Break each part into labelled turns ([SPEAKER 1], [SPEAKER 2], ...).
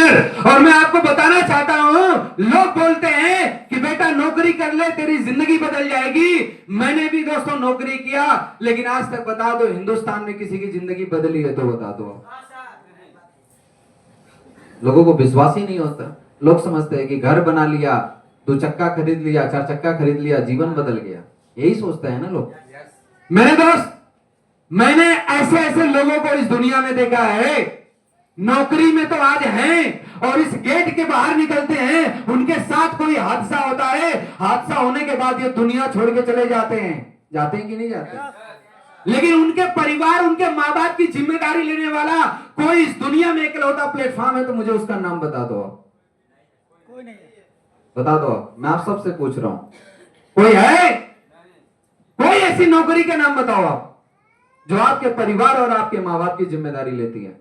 [SPEAKER 1] Engineer. और मैं आपको बताना चाहता हूं, लोग बोलते हैं कि बेटा नौकरी कर ले तेरी जिंदगी बदल जाएगी। मैंने भी दोस्तों नौकरी किया, लेकिन आज तक बता दो हिंदुस्तान में किसी की जिंदगी बदली है तो बता दो। लोगों को विश्वास ही नहीं होता। लोग समझते हैं कि घर बना लिया, 2 चक्का खरीद लिया, 4 चक्का खरीद लिया, जीवन बदल गया। यही सोचते हैं ना लोग। मेरे दोस्त, मैंने ऐसे ऐसे लोगों को इस दुनिया में देखा है, नौकरी में तो आज हैं और इस गेट के बाहर निकलते हैं, उनके साथ कोई हादसा होता है, हादसा होने के बाद ये दुनिया छोड़ के चले जाते हैं। जाते हैं कि नहीं जाते? लेकिन उनके परिवार, उनके माँ बाप की जिम्मेदारी लेने वाला कोई इस दुनिया में इकलौता प्लेटफॉर्म है तो मुझे उसका नाम बता दो। कोई नहीं। बता दो। मैं आप सबसे पूछ रहा हूं, कोई है? कोई ऐसी नौकरी का नाम बताओ आप जो आपके परिवार और आपके माँ बाप की जिम्मेदारी लेती है।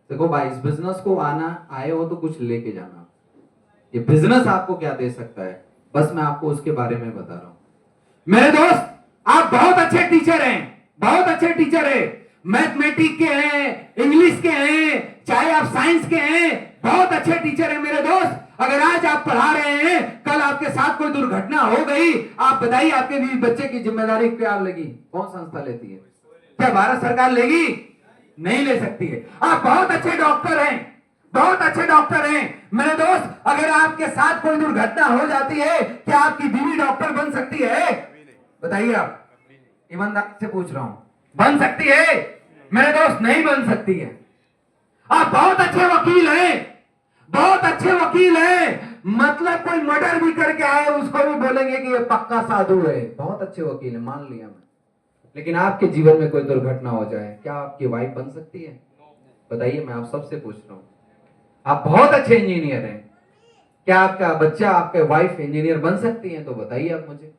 [SPEAKER 1] देखो भाई, इस बिजनेस को आए हो तो कुछ लेके जाना। ये बिजनेस आपको क्या दे सकता है, बस मैं आपको उसके बारे में बता रहा हूं। मेरे दोस्त, आप बहुत अच्छे टीचर हैं, बहुत अच्छे टीचर हैं, मैथमेटिक्स के हैं, इंग्लिश के हैं, चाहे आप साइंस के हैं, बहुत अच्छे टीचर हैं मेरे दोस्त। अगर आज आप पढ़ा रहे हैं, कल आपके साथ कोई दुर्घटना हो गई, आप बताइए आपके बीवी बच्चे की जिम्मेदारी क्या लेगी? कौन संस्था लेती है? क्या भारत सरकार लेगी? नहीं ले सकती है। आप बहुत अच्छे डॉक्टर हैं, बहुत अच्छे डॉक्टर हैं मेरे दोस्त। अगर आपके साथ कोई दुर्घटना हो जाती है, क्या आपकी बीवी डॉक्टर बन सकती है? बताइए आप, ईमानदारी से पूछ रहा हूं, बन सकती है? मेरे दोस्त, नहीं बन सकती है। आप बहुत अच्छे वकील हैं, बहुत अच्छे वकील हैं, मतलब कोई मर्डर भी करके आए उसको भी बोलेंगे कि ये पक्का साधु है। बहुत अच्छे वकील है, मान लिया मैं। लेकिन आपके जीवन में कोई दुर्घटना हो जाए, क्या आपकी वाइफ बन सकती है? बताइए, मैं आप सबसे पूछ रहा हूं। आप बहुत अच्छे इंजीनियर हैं, क्या आपका बच्चा, आपके वाइफ इंजीनियर बन सकती है? तो बताइए आप मुझे।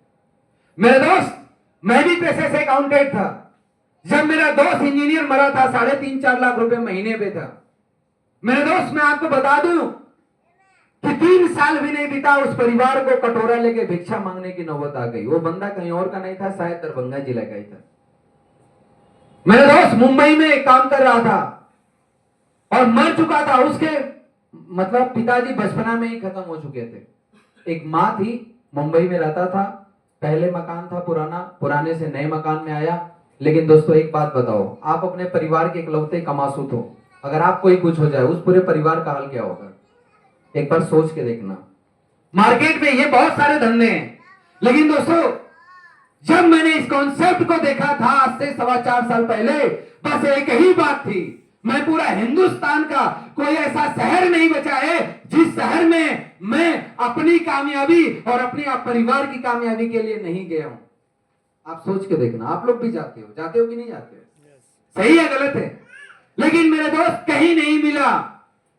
[SPEAKER 1] मेरे दोस्त, मैं भी पेशे से अकाउंटेंट था। जब मेरा दोस्त इंजीनियर मरा था, 3.5-4 लाख रुपए महीने पे था। मेरे दोस्त, मैं आपको बता दूं कि 3 साल भी नहीं बीता, उस परिवार को कटोरा लेके भिक्षा मांगने की नौबत आ गई। वो बंदा कहीं और का नहीं था, शायद दरभंगा जिला का ही था। मेरे दोस्त मुंबई में काम कर रहा था और मर चुका था। उसके मतलब पिताजी बचपना में ही खत्म हो चुके थे। एक माँ थी, मुंबई में रहता था, पहले मकान था पुराना, पुराने से नए मकान में आया। लेकिन दोस्तों एक बात बताओ, आप अपने परिवार के इकलौते कमासूत हो, अगर आप कोई कुछ हो जाए, उस पूरे परिवार का हाल क्या होगा? एक बार सोच के देखना। मार्केट में ये बहुत सारे धंधे हैं, लेकिन दोस्तों जब मैंने इस कॉन्सेप्ट को देखा था आज से 4.25 साल पहले, बस एक ही बात थी, मैं पूरा हिंदुस्तान का कोई ऐसा शहर नहीं बचा है जिस शहर में मैं अपनी कामयाबी और अपने परिवार की कामयाबी के लिए नहीं गया हूं। आप सोच के देखना। आप लोग भी जाते हो कि नहीं जाते हो? सही है गलत है? लेकिन मेरे दोस्त कहीं नहीं मिला।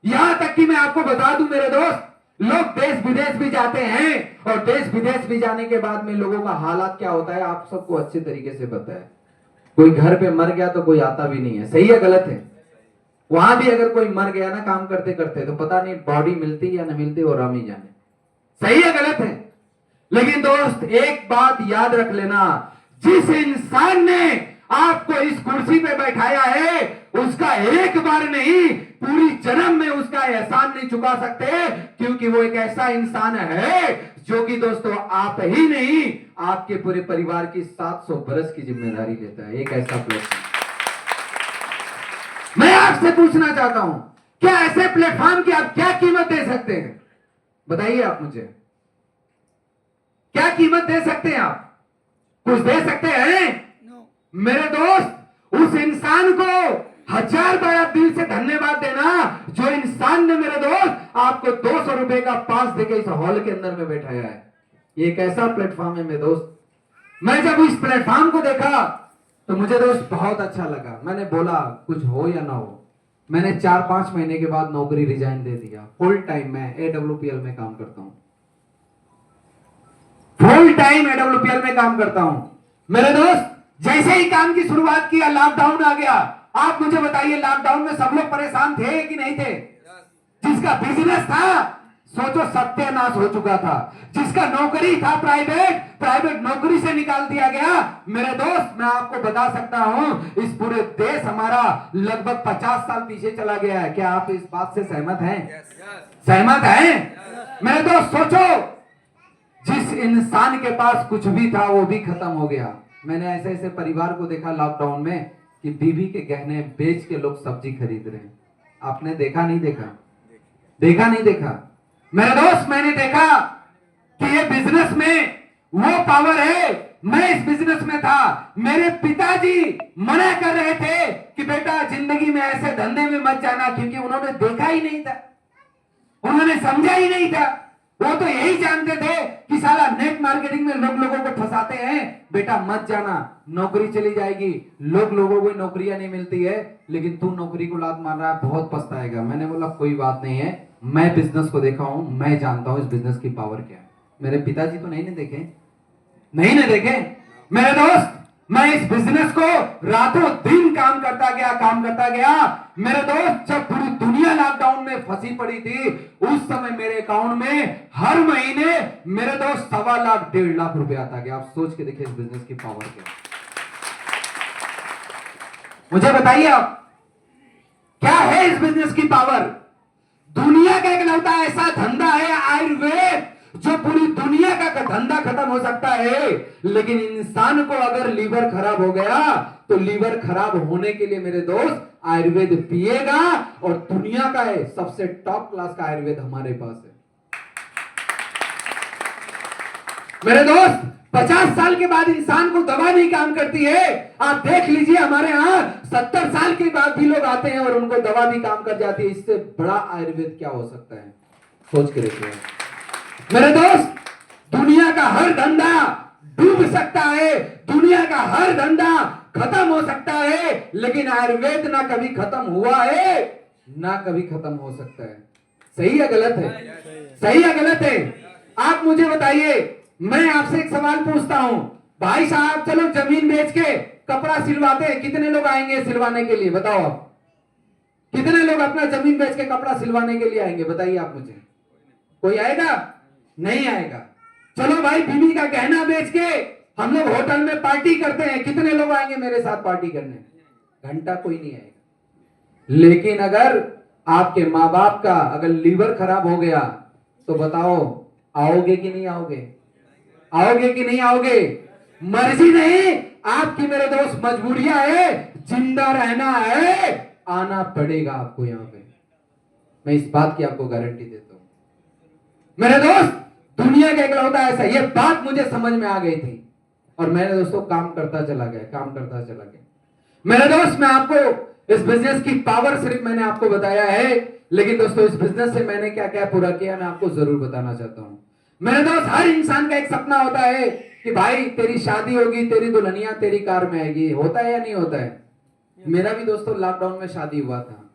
[SPEAKER 1] यहां तक कि मैं आपको बता दूं मेरे दोस्त, लोग देश विदेश भी जाते हैं और देश विदेश भी जाने के बाद में लोगों का हालात क्या होता है आप सबको अच्छे तरीके से पता है। कोई घर पे मर गया तो कोई आता भी नहीं है। सही है गलत है? वहां भी अगर कोई मर गया ना काम करते करते, तो पता नहीं बॉडी मिलती या नहीं मिलती, और राम ही जाने। सही है गलत है? लेकिन दोस्त एक बात याद रख लेना, जिस इंसान ने आपको इस कुर्सी पे बैठाया है, उसका एक बार नहीं पूरी जन्म में उसका एहसान नहीं चुका सकते, क्योंकि वो एक ऐसा इंसान है जो कि दोस्तों आप ही नहीं, आपके पूरे परिवार की 700 बरस की जिम्मेदारी लेता है। एक ऐसा प्लेटफॉर्म मैं आपसे पूछना चाहता हूं, क्या ऐसे प्लेटफॉर्म की आप क्या कीमत दे सकते हैं? बताइए आप मुझे, क्या कीमत दे सकते हैं? आप कुछ दे सकते हैं? मेरे दोस्त, उस इंसान को 1000 बार आप दिल से धन्यवाद देना जो इंसान ने मेरे दोस्त आपको 200 रुपए का पास देके इस हॉल के अंदर में बैठाया है। ये एक ऐसा प्लेटफॉर्म है मेरे दोस्त। मैं जब इस प्लेटफॉर्म को देखा तो मुझे दोस्त बहुत अच्छा लगा। मैंने बोला कुछ हो या ना हो, मैंने 4-5 महीने के बाद नौकरी रिजाइन दे दिया। फुल टाइम मैं AWPL में काम करता हूं, फुल टाइम AWPL में काम करता हूं। मेरे दोस्त जैसे ही काम की शुरुआत किया, लॉकडाउन आ गया। आप मुझे बताइए, लॉकडाउन में सब लोग परेशान थे कि नहीं थे? जिसका बिजनेस था सोचो सत्यानाश हो चुका था। जिसका नौकरी था प्राइवेट नौकरी से निकाल दिया गया। मेरे दोस्त मैं आपको बता सकता हूं इस पूरे देश हमारा लगभग 50 साल पीछे चला गया है। क्या आप इस बात से सहमत हैं? सहमत हैं? मेरे दोस्त सोचो, जिस इंसान के पास कुछ भी था वो भी खत्म हो गया। मैंने ऐसे ऐसे परिवार को देखा लॉकडाउन में कि बीवी के गहने बेच के लोग सब्जी खरीद रहे हैं। आपने देखा नहीं देखा? देखा नहीं देखा? मेरे दोस्त मैंने देखा कि ये बिजनेस में वो पावर है। मैं इस बिजनेस में था, मेरे पिताजी मना कर रहे थे कि बेटा जिंदगी में ऐसे धंधे में मत जाना, क्योंकि उन्होंने देखा ही नहीं था, उन्होंने समझा ही नहीं था। वो तो यही जानते थे कि साला नेट मार्केटिंग में लोग लोगों को फंसाते हैं, बेटा मत जाना, नौकरी चली जाएगी, लोगों को नौकरियां नहीं मिलती है, लेकिन तू नौकरी को लात मार रहा है, बहुत पछताएगा। मैंने बोला कोई बात नहीं है, मैं बिजनेस को देखा हूं, मैं जानता हूं इस बिजनेस की पावर क्या है। मेरे पिताजी तो नहीं देखे, नहीं ने देखे। मेरे दोस्त मैं इस बिजनेस को रातों दिन काम करता गया। मेरे दोस्त जब पूरी दुनिया लॉकडाउन में फंसी पड़ी थी, उस समय मेरे अकाउंट में हर महीने मेरे दोस्त 1.25 लाख 1.5 लाख रुपए आता गया। आप सोच के देखिए इस बिजनेस की पावर क्या। मुझे बताइए आप क्या है इस बिजनेस की पावर? दुनिया का इकलौता ऐसा धंधा है आयुर्वेद, जो पूरी दुनिया का धंधा खत्म हो सकता है, लेकिन इंसान को अगर लीवर खराब हो गया तो लीवर खराब होने के लिए मेरे दोस्त आयुर्वेद पिएगा, और दुनिया का है सबसे टॉप क्लास का आयुर्वेद हमारे पास है। मेरे दोस्त 50 साल के बाद इंसान को दवा नहीं काम करती है। आप देख लीजिए हमारे यहां 70 साल के बाद भी लोग आते हैं और उनको दवा भी काम कर जाती है। इससे बड़ा आयुर्वेद क्या हो सकता है? सोच के देखिए मेरे दोस्त। दुनिया का हर धंधा डूब सकता है, दुनिया का हर धंधा खत्म हो सकता है, लेकिन आयुर्वेद ना कभी खत्म हुआ है ना कभी खत्म हो सकता है। सही है गलत है? सही है गलत है? आप मुझे बताइए, मैं आपसे एक सवाल पूछता हूं, भाई साहब चलो जमीन बेच के कपड़ा सिलवाते हैं, कितने लोग आएंगे सिलवाने के लिए? बताओ आप कितने लोग अपना जमीन बेच के कपड़ा सिलवाने के लिए आएंगे? बताइए आप मुझे। कोई आएगा? नहीं आएगा। चलो भाई बीवी का गहना बेच के हम लोग होटल में पार्टी करते हैं, कितने लोग आएंगे मेरे साथ पार्टी करने? घंटा कोई नहीं आएगा। लेकिन अगर आपके माँ बाप का अगर लीवर खराब हो गया तो बताओ आओगे कि नहीं आओगे? आओगे कि नहीं आओगे? मर्जी नहीं, आपकी मेरे दोस्त मजबूरियां है, जिंदा रहना है, आना पड़ेगा आपको यहां पे। मैं इस बात की आपको गारंटी देता हूं मेरे दोस्त। दुनिया का इकलौता ऐसा, ये बात मुझे समझ में आ गई थी और मैंने दोस्तों काम करता चला गया। मेरे दोस्त मैं आपको इस बिजनेस की पावर सिर्फ मैंने आपको बताया है, लेकिन दोस्तों इस बिजनेस से मैंने क्या क्या पूरा किया मैं आपको जरूर बताना चाहता हूं। मेरे दोस्त हर इंसान का एक सपना होता है कि भाई तेरी शादी होगी, तेरी दुल्हनिया तेरी कार में आएगी। होता है या नहीं होता है? मेरा भी दोस्तों लॉकडाउन में शादी हुआ था।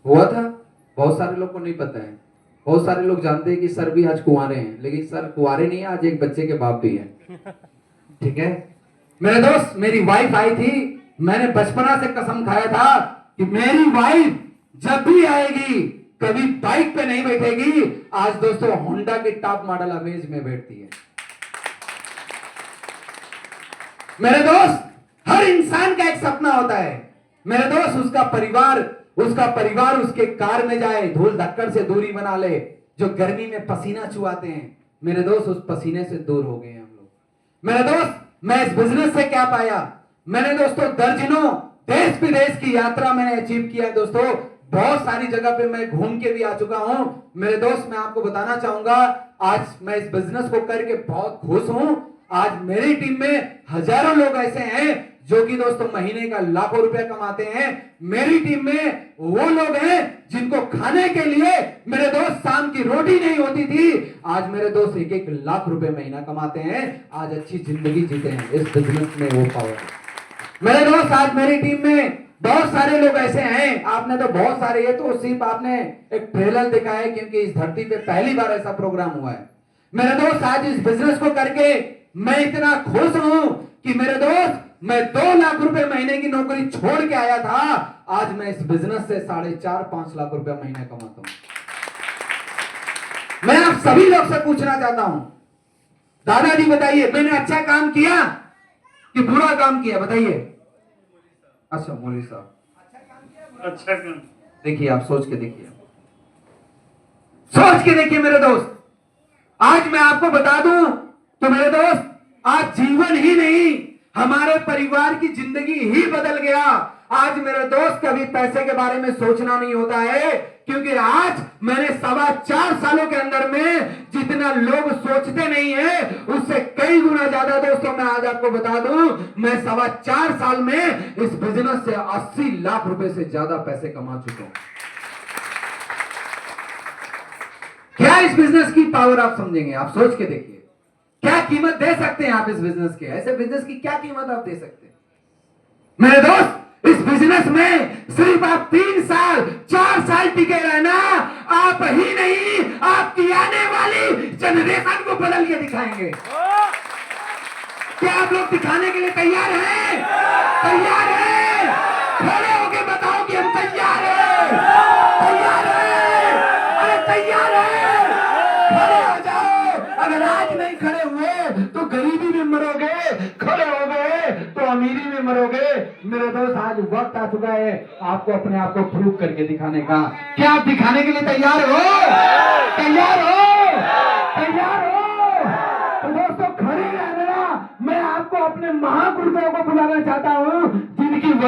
[SPEAKER 1] बहुत सारे लोग को नहीं पता है। बहुत सारे लोग जानते हैं कि सर भी आज कुंवारे हैं, लेकिन सर कुंवारे नहीं है, आज एक बच्चे के बाप भी है। ठीक है मेरे दोस्त, मेरी वाइफ आई थी, मैंने बचपना से कसम खाया था कि मेरी वाइफ जब भी आएगी कभी बाइक पे नहीं बैठेगी। आज दोस्तों होंडा की टॉप मॉडल अमेज में बैठती है। मेरे दोस्त हर इंसान का एक सपना होता है मेरे दोस्त, उसका परिवार उसके कार में जाए, धूल धक्कड़ से दूरी बना ले। जो गर्मी में पसीना चुआते हैं मेरे दोस्त, उस पसीने से दूर हो गए हम लोग। मेरे दोस्त मैं इस बिजनेस से क्या पाया? मैंने दोस्तों दर्जनों देश विदेश की यात्रा मैंने अचीव किया है दोस्तों। बहुत सारी जगह पे मैं घूम के भी आ चुका हूं। मेरे दोस्त मैं आपको बताना चाहूंगा, आज मैं इस बिजनेस को करके बहुत खुश हूं। आज मेरी टीम में हजारों लोग ऐसे हैं जो कि दोस्तों महीने का लाखों रुपए कमाते हैं। मेरी टीम में वो लोग हैं जिनको खाने के लिए मेरे दोस्त शाम की रोटी नहीं होती थी, आज मेरे दोस्त 1-1 लाख रुपए महीना कमाते हैं, आज अच्छी जिंदगी जीते हैं। इस बिजनेस में वो पावर है मेरे दोस्त। आज मेरी टीम में बहुत सारे लोग ऐसे हैं, आपने तो बहुत सारे, ये तो सिर्फ आपने एक ट्रेलर देखा है, क्योंकि इस धरती पे पहली बार ऐसा प्रोग्राम हुआ है। मेरे दोस्त आज इस बिजनेस को करके मैं इतना खुश हूं कि मेरे दोस्त मैं 2 लाख रुपए महीने की नौकरी छोड़ के आया था, आज मैं इस बिजनेस से 4.5-5 लाख रुपए महीने कमाता हूं। मैं आप सभी लोग से पूछना चाहता हूं, दादाजी बताइए, मैंने अच्छा काम किया कि बुरा काम किया? बताइए। अच्छा मौलवी साहब,
[SPEAKER 2] अच्छा काम।
[SPEAKER 1] देखिए आप सोच के देखिए, सोच के देखिए मेरे दोस्त। आज मैं आपको बता दूं तो मेरे दोस्त, आज जीवन ही नहीं, हमारे परिवार की जिंदगी ही बदल गया। आज मेरे दोस्त कभी पैसे के बारे में सोचना नहीं होता है, क्योंकि आज मैंने 4.25 सालों के अंदर में जितना लोग सोचते नहीं है उससे कई गुना ज्यादा दोस्तों, मैं आज आपको बता दूं, मैं 4.25 साल में इस बिजनेस से 80 लाख रुपए से ज्यादा पैसे कमा चुका हूं। क्या इस बिजनेस की पावर आप समझेंगे? आप सोच के देखिए, क्या कीमत दे सकते हैं आप इस बिजनेस के? ऐसे बिजनेस की क्या कीमत आप दे सकते हैं मेरे दोस्त? इस बिजनेस में सिर्फ आप 3 साल 4 साल टिके रहना, आप ही नहीं आपकी आने वाली जनरेशन को बदल के दिखाएंगे। क्या आप लोग दिखाने के लिए तैयार हैं? तैयार हैं? खड़े होके बताओ कि हम तैयार हैं। तैयार हैं? अरे तैयार हैं? खड़े हो जाओ। अगर आज नहीं खड़े हुए तो गरीबी में मरोगे, खड़े हो गए तो अमीरी में मरोगे। मेरे दोस्त, आज वक्त आ चुका है आपको अपने आप को प्रूव करके दिखाने का। क्या आप दिखाने के लिए तैयार हो? तैयार हो? तैयार हो? तो दोस्तों खड़े रहना। मैं आपको अपने महापुरुषों को बुलाना चाहता हूं, जिनकी वजह